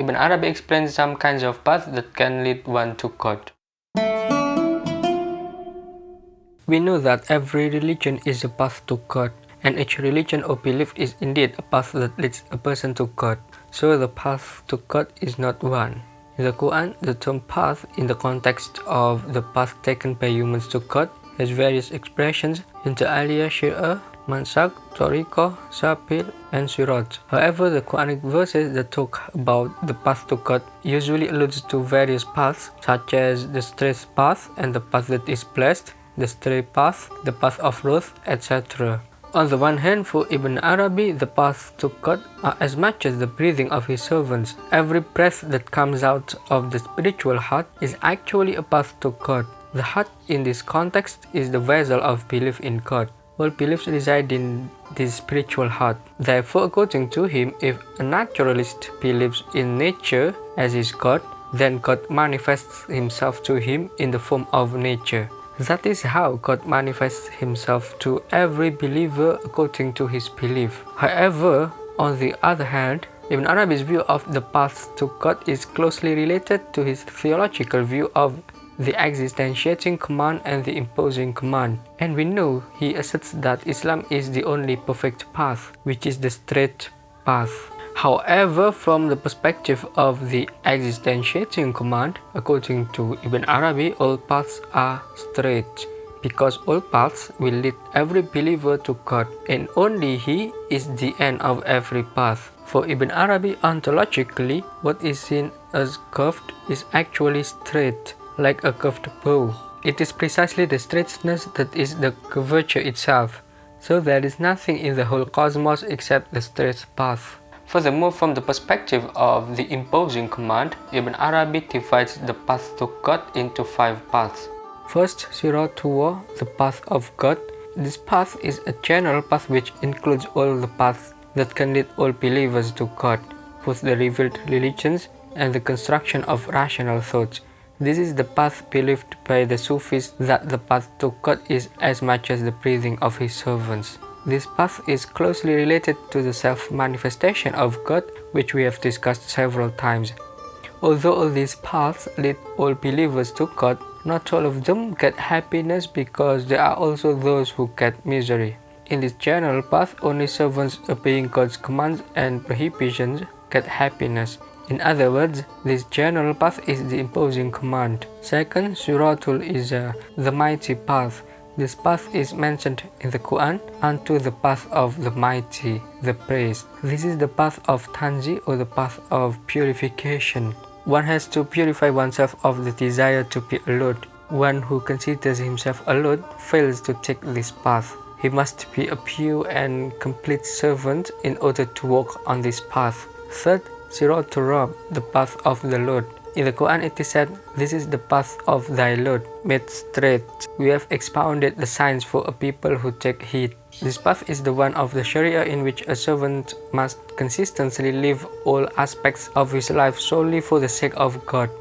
Ibn Arabi explains some kinds of paths that can lead one to God. We know that every religion is a path to God, and each religion or belief is indeed a path that leads a person to God. So the path to God is not one. In the Quran, the term path in the context of the path taken by humans to God has various expressions: inter alia, shir'ah, mansak, tariqah, sabil, and sirat. However, the Quranic verses that talk about the path to God usually alludes to various paths, such as the straight path and the path that is blessed, the straight path, the path of truth, etc. On the one hand, for Ibn Arabi, the paths to God are as much as the breathing of his servants. Every breath that comes out of the spiritual heart is actually a path to God. The heart in this context is the vessel of belief in God. All beliefs reside in this spiritual heart. Therefore, according to him, if a naturalist believes in nature as his God, then God manifests himself to him in the form of nature. That is how God manifests himself to every believer according to his belief. However, on the other hand, Ibn Arabi's view of the path to God is closely related to his theological view of the existentiating command and the imposing command. And we know he asserts that Islam is the only perfect path, which is the straight path. However, from the perspective of the existentiating command, according to Ibn Arabi, all paths are straight, because all paths will lead every believer to God, and only He is the end of every path. For Ibn Arabi, ontologically, what is seen as curved is actually straight, like a curved bow. It is precisely the straightness that is the curvature itself, so there is nothing in the whole cosmos except the straight path. Furthermore, from the perspective of the imposing command, Ibn Arabi divides the path to God into 5 paths. First, Siratullah, the path of God. This path is a general path which includes all the paths that can lead all believers to God, both the revealed religions and the construction of rational thoughts. This is the path believed by the Sufis, that the path to God is as much as the breathing of his servants. This path is closely related to the self-manifestation of God, which we have discussed several times. Although all these paths lead all believers to God, not all of them get happiness, because there are also those who get misery. In this general path, only servants obeying God's commands and prohibitions get happiness. In other words, this general path is the imposing command. Second, Suratul is the mighty path. This path is mentioned in the Quran unto the path of the mighty, the praise. This is the path of Tanzi, or the path of purification. One has to purify oneself of the desire to be a lord. One who considers himself a lord fails to take this path. He must be a pure and complete servant in order to walk on this path. Third, Siratul Rabb, the path of the Lord. In the Quran it is said, "This is the path of thy Lord, made straight. We have expounded the signs for a people who take heed." This path is the one of the Sharia, in which a servant must consistently live all aspects of his life solely for the sake of God.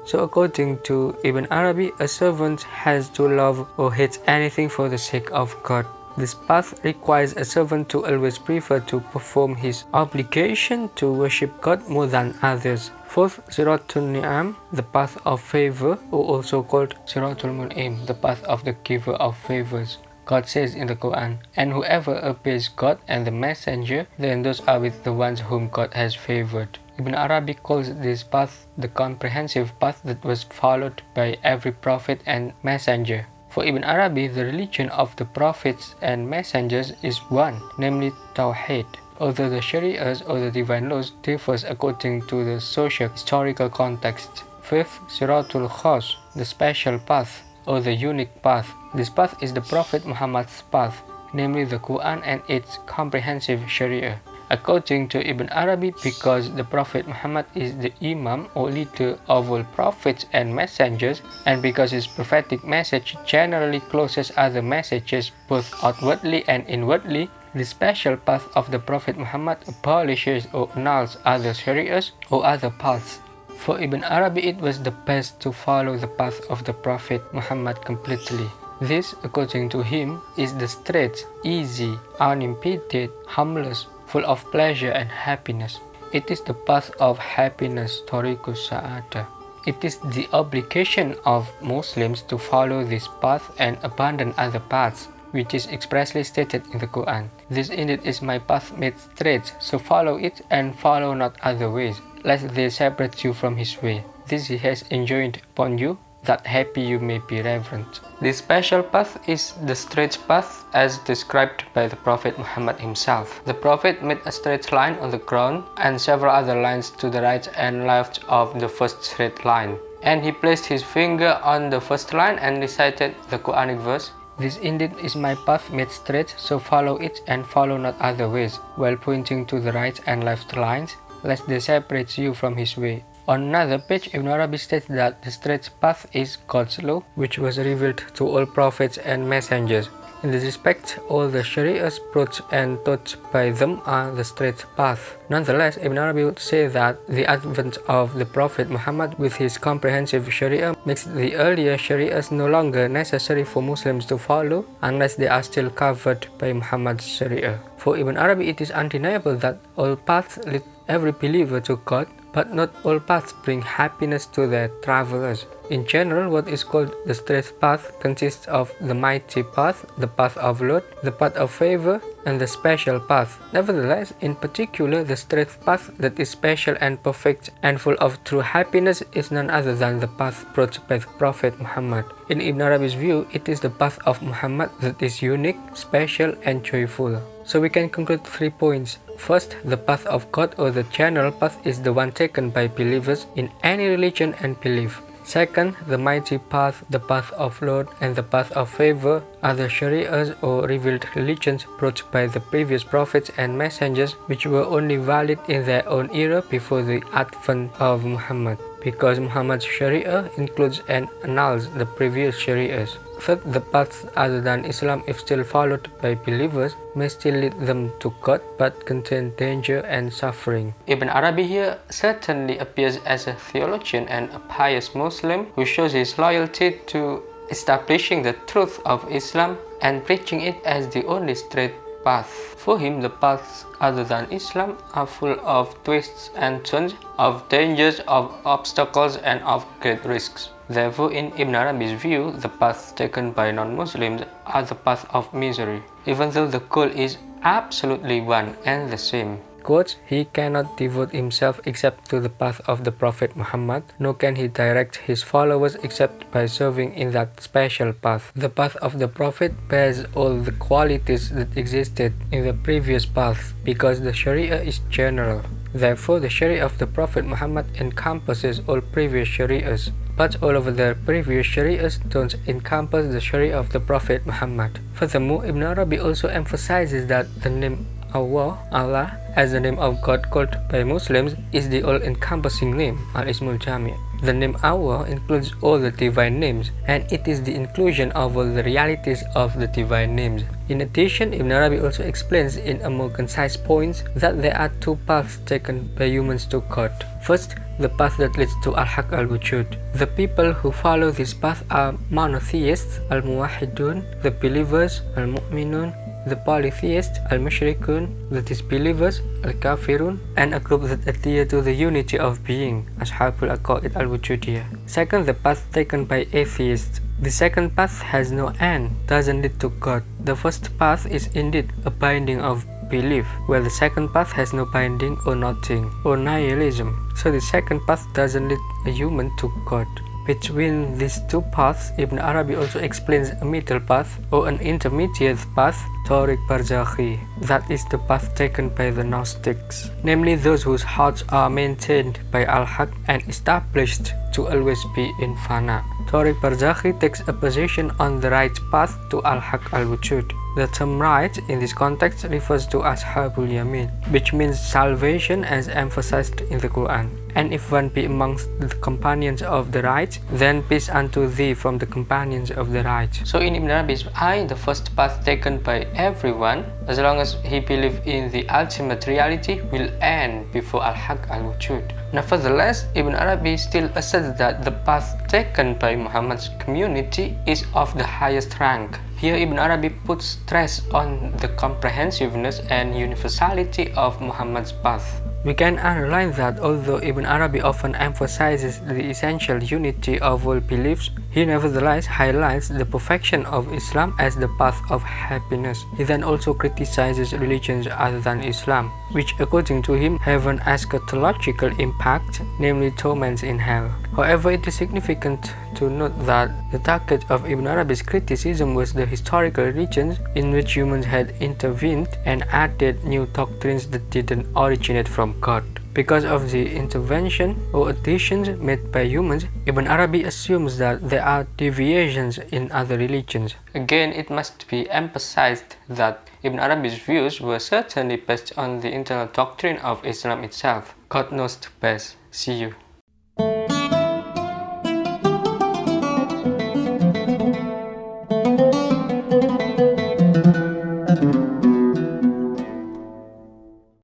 So according to Ibn Arabi, a servant has to love or hate anything for the sake of God. This path requires a servant to always prefer to perform his obligation to worship God more than others. Fourth, Siratul Ni'am, the path of favor, or also called Siratul Mun'im, the path of the giver of favors. God says in the Quran, "And whoever obeys God and the Messenger, then those are with the ones whom God has favored." Ibn Arabi calls this path the comprehensive path that was followed by every prophet and messenger. For Ibn Arabi, the religion of the prophets and messengers is one, namely Tawheed, although the Shari'ahs or the divine laws differs according to the socio-historical context. Fifth, Siratul Khas, the special path or the unique path. This path is the Prophet Muhammad's path, namely the Quran and its comprehensive Sharia. According to Ibn Arabi, because the Prophet Muhammad is the Imam or leader of all prophets and messengers, and because his prophetic message generally closes other messages both outwardly and inwardly, the special path of the Prophet Muhammad abolishes or annuls other shariahs or other paths. For Ibn Arabi, it was the best to follow the path of the Prophet Muhammad completely. This, according to him, is the straight, easy, unimpeded, harmless, full of pleasure and happiness. It is the path of happiness, Tariqus Sa'adah. It is the obligation of Muslims to follow this path and abandon other paths, which is expressly stated in the Quran. This indeed is my path made straight, so follow it and follow not other ways, lest they separate you from his way. This he has enjoined upon you, that happy you may be reverent. This special path is the straight path as described by the Prophet Muhammad himself. The Prophet made a straight line on the ground and several other lines to the right and left of the first straight line. And he placed his finger on the first line and recited the Quranic verse, "This indeed is my path made straight, so follow it and follow not other ways," while pointing to the right and left lines, lest they separate you from his way. On another page, Ibn Arabi states that the straight path is God's law, which was revealed to all prophets and messengers. In this respect, all the shari'ahs brought and taught by them are the straight path. Nonetheless, Ibn Arabi would say that the advent of the Prophet Muhammad with his comprehensive shari'ah makes the earlier shari'ahs no longer necessary for Muslims to follow unless they are still covered by Muhammad's shari'ah. For Ibn Arabi, it is undeniable that all paths lead every believer to God, but not all paths bring happiness to their travelers. In general, what is called the straight path consists of the mighty path, the path of Lord, the path of favor, and the special path. Nevertheless, in particular, the straight path that is special and perfect and full of true happiness is none other than the path brought by the Prophet Muhammad. In Ibn Arabi's view, it is the path of Muhammad that is unique, special, and joyful. So we can conclude 3 points. First, the path of God or the general path is the one taken by believers in any religion and belief. Second, the mighty path, the path of Lord, and the path of favor are the shari'ahs or revealed religions brought by the previous prophets and messengers, which were only valid in their own era before the advent of Muhammad, because Muhammad's shari'ah includes and annuls the previous shari'ahs. Third, the paths other than Islam, if still followed by believers, may still lead them to God but contain danger and suffering. Ibn Arabi here certainly appears as a theologian and a pious Muslim who shows his loyalty to establishing the truth of Islam and preaching it as the only straight path. For him, the paths other than Islam are full of twists and turns, of dangers, of obstacles, and of great risks. Therefore, in Ibn Arabi's view, the paths taken by non-Muslims are the path of misery, even though the goal is absolutely one and the same. Quote, "He cannot devote himself except to the path of the Prophet Muhammad, nor can he direct his followers except by serving in that special path. The path of the Prophet bears all the qualities that existed in the previous paths, because the Sharia is general. Therefore, the Sharia of the Prophet Muhammad encompasses all previous Shariahs, but all of the previous Shariahs don't encompass the Sharia of the Prophet Muhammad." Furthermore, Ibn Arabi also emphasizes that the name Allah, as the name of God called by Muslims, is the all-encompassing name, Al-Ismul Jami'. The name Allah includes all the divine names, and it is the inclusion of all the realities of the divine names. In addition, Ibn Arabi also explains in a more concise point that there are 2 paths taken by humans to God. First, the path that leads to Al-Haq Al-Wujud. The people who follow this path are monotheists, Al-Muwahhidun, the believers, Al-Mu'minun, the polytheists, Al-Mushrikun, the disbelievers, Al-Kafirun, and a group that adhere to the unity of being, Ashabul Aqaid Al-Wujudiyah. Second, the path taken by atheists. The second path has no end, doesn't lead to God. The first path is indeed a binding of belief, while the second path has no binding or nothing, or nihilism. So the second path doesn't lead a human to God. Between these 2 paths, Ibn Arabi also explains a middle path or an intermediate path, Tariq Barzakhi, that is the path taken by the Gnostics, namely those whose hearts are maintained by Al-Haq and established to always be in Fana. Tariq Barzakhi takes a position on the right path to Al-Haq Al-Wujud. The term right in this context refers to Ashabul Yamin, which means salvation as emphasized in the Quran. And if one be amongst the companions of the right, then peace unto thee from the companions of the right. So in Ibn Arabi's eye, the first path taken by everyone, as long as he believes in the ultimate reality, will end before Al-Haq Al-Wujud. Nevertheless, Ibn Arabi still asserts that the path taken by Muhammad's community is of the highest rank. Here Ibn Arabi puts stress on the comprehensiveness and universality of Muhammad's path. We can underline that although Ibn Arabi often emphasizes the essential unity of all beliefs, he nevertheless highlights the perfection of Islam as the path of happiness. He then also criticizes religions other than Islam, which according to him have an eschatological impact, namely torments in hell. However, it is significant to note that the target of Ibn Arabi's criticism was the historical religions in which humans had intervened and added new doctrines that didn't originate from God. Because of the intervention or additions made by humans, Ibn Arabi assumes that there are deviations in other religions. Again, it must be emphasized that Ibn Arabi's views were certainly based on the internal doctrine of Islam itself. God knows the best. See you.